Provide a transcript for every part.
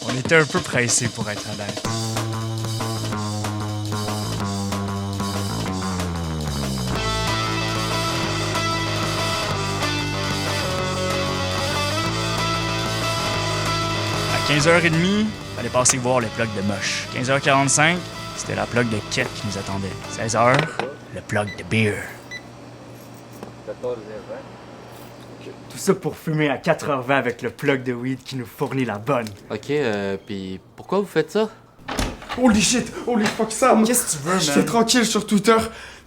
On était un peu pressés pour être honnête. À 15h30, fallait passer voir le plug de Moche. 15h45, c'était la plug de Ket qui nous attendait. 16h, le plug de Beer. 14h20. Tout ça pour fumer à 4h20 avec le plug de weed qui nous fournit la bonne. Ok, puis pourquoi vous faites ça? Holy shit! Holy fuck Sam! Qu'est-ce que tu veux, man? J'étais tranquille sur Twitter,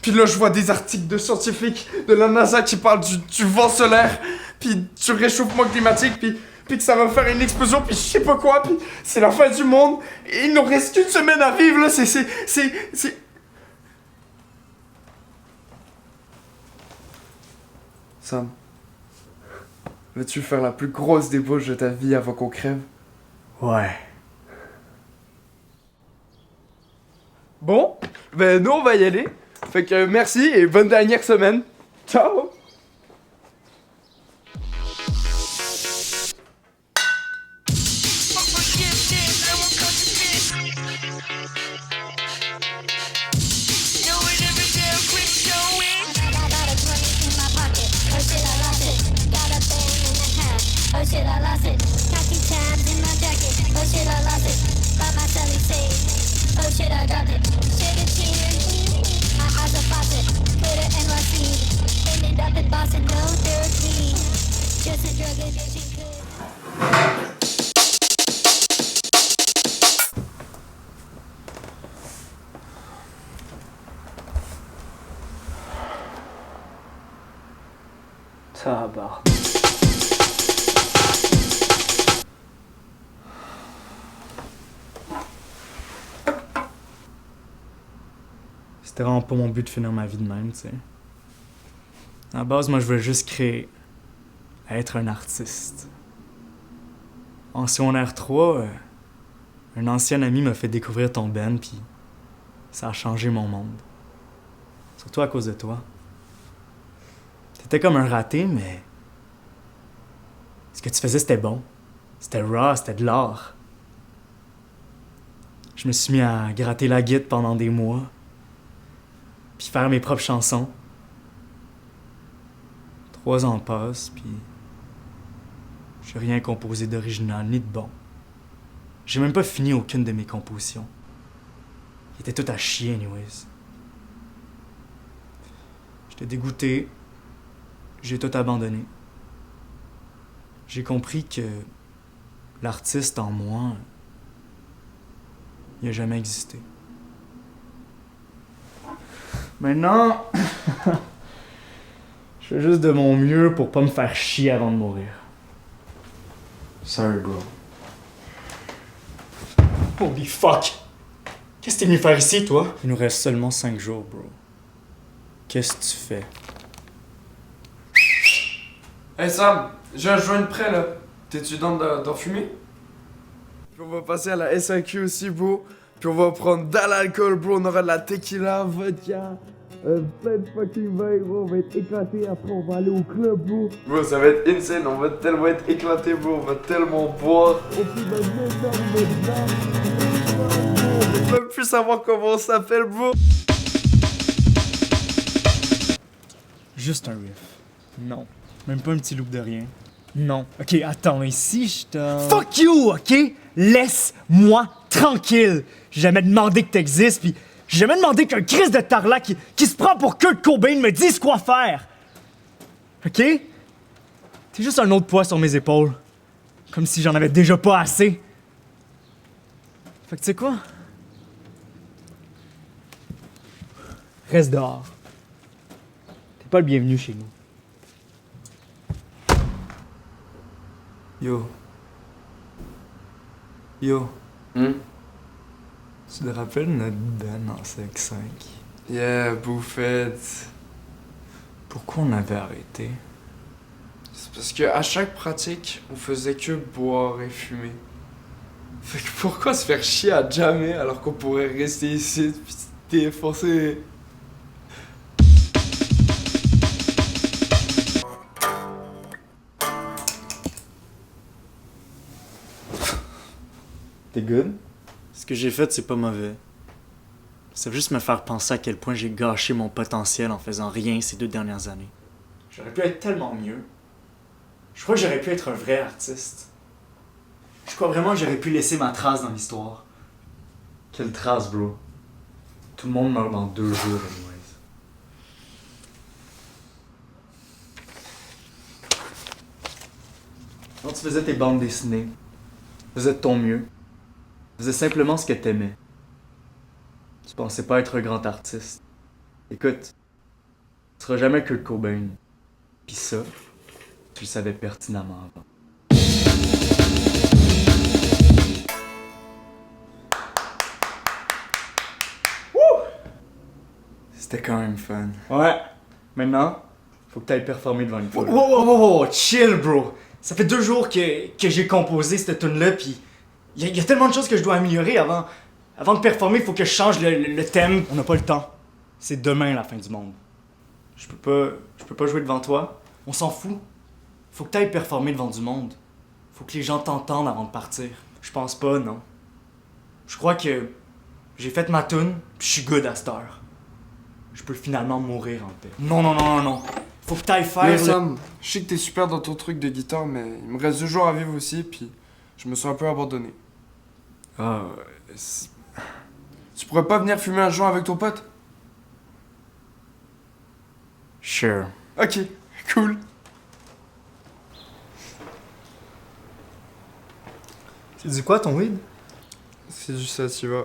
puis là je vois des articles de scientifiques de la NASA qui parlent du vent solaire, puis du réchauffement climatique, puis que ça va faire une explosion, puis je sais pas quoi, puis c'est la fin du monde, et il nous reste qu'une semaine à vivre là, c'est... Sam, veux-tu faire la plus grosse débauche de ta vie avant qu'on crève? Ouais. Bon, ben nous on va y aller. Fait que merci et bonne dernière semaine. Ciao! Oh shit, I lost it. Cocky tabs in my jacket. Oh shit, I lost it. By my celly sage. Oh shit, I dropped it. Sugar cheater. My eyes are faucet. Twitter NYC. Ended up in Boston, no therapy. Just a drug addiction could. Tabarnak. C'était vraiment pas mon but de finir ma vie de même, tu sais. À la base, moi, je voulais juste créer, être un artiste. En secondaire 3, un ancien ami m'a fait découvrir ton band, puis ça a changé mon monde. Surtout à cause de toi. T'étais comme un raté, mais ce que tu faisais, c'était bon. C'était raw, c'était de l'art. Je me suis mis à gratter la guitare pendant des mois, puis faire mes propres chansons. 3 ans passent, puis j'ai rien composé d'original ni de bon. J'ai même pas fini aucune de mes compositions. Ils étaient tout à chier, anyways. J'étais dégoûté. J'ai tout abandonné. J'ai compris que l'artiste en moi, il a jamais existé. Maintenant, je fais juste de mon mieux pour pas me faire chier avant de mourir. Sorry, bro. Holy fuck! Qu'est-ce que t'es venu faire ici, toi? Il nous reste seulement 5 jours, bro. Qu'est-ce que tu fais? Hey Sam, j'ai un joint de prêt là. T'es-tu dans d'en fumer? Puis on va passer à la SAQ aussi, bro. Puis on va prendre de l'alcool, bro. On aura de la tequila, vodka, plein de fucking vin, bro. On va être éclaté. Après, on va aller au club, bro. Bro, ça va être insane. On va tellement être éclaté, bro. On va tellement boire. On va même plus savoir comment on s'appelle, bro. Juste un riff. Non. Même pas un petit loop de rien. Non. Ok, attends, ici, je te... Fuck you, ok? Laisse-moi tranquille. J'ai jamais demandé que t'existes, pis j'ai jamais demandé qu'un Chris de Tarlac qui se prend pour Kurt Cobain me dise quoi faire. Ok? T'es juste un autre poids sur mes épaules. Comme si j'en avais déjà pas assez. Fait que tu sais quoi? Reste dehors. T'es pas le bienvenu chez nous. Yo. Yo. Hmm? Tu te rappelles notre band en 5-5? Yeah, bouffette. Pourquoi on avait arrêté? C'est parce que à chaque pratique, on faisait que boire et fumer. Fait que pourquoi se faire chier à jamais alors qu'on pourrait rester ici pis défoncer? T'es good? Ce que j'ai fait, c'est pas mauvais. Ça veut juste me faire penser à quel point j'ai gâché mon potentiel en faisant rien ces 2 dernières années. J'aurais pu être tellement mieux. Je crois que j'aurais pu être un vrai artiste. Je crois vraiment que j'aurais pu laisser ma trace dans l'histoire. Quelle trace, bro? Tout le monde meurt dans 2 jours, anyways. Quand tu faisais tes bandes dessinées, tu faisais de ton mieux. Tu faisais simplement ce que t'aimais. Tu pensais pas être un grand artiste. Écoute, tu seras jamais Kurt Cobain. Pis ça, tu le savais pertinemment avant. C'était quand même fun. Ouais. Maintenant, faut que t'ailles performer devant une foule. Wow, chill, bro. Ça fait 2 jours que j'ai composé cette tune-là, pis y a tellement de choses que je dois améliorer avant de performer. Faut que je change le thème. On n'a pas le temps. C'est demain la fin du monde. Je peux pas jouer devant toi. On s'en fout. Faut que t'ailles performer devant du monde. Faut que les gens t'entendent avant de partir. Je pense pas, non. Je crois que j'ai fait ma tune, pis je suis good à cette heure. Je peux finalement mourir en paix. Non. Faut que t'ailles faire. Yo Sam, je sais que t'es super dans ton truc de guitare, mais il me reste 2 jours à vivre aussi, puis je me sens un peu abandonné. Tu pourrais pas venir fumer un joint avec ton pote? Sure. Ok, cool. C'est du quoi ton weed? C'est du sativa.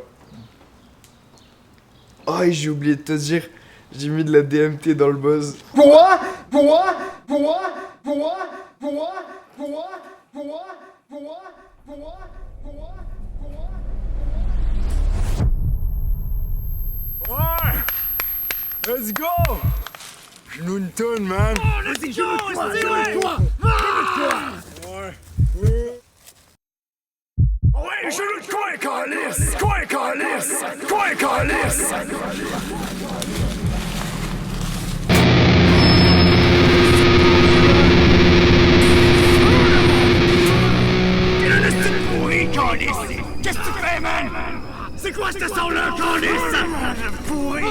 Oh, et j'ai oublié de te dire, j'ai mis de la DMT dans le buzz. Let's go! Nous une tonne, man! Ouais, je le quoi, calice! Quoi, calice! Quoi, calice! T'es un esti de pourri, calice! Qu'est-ce que tu fais, man? C'est quoi ce son-là, calice? Pourri!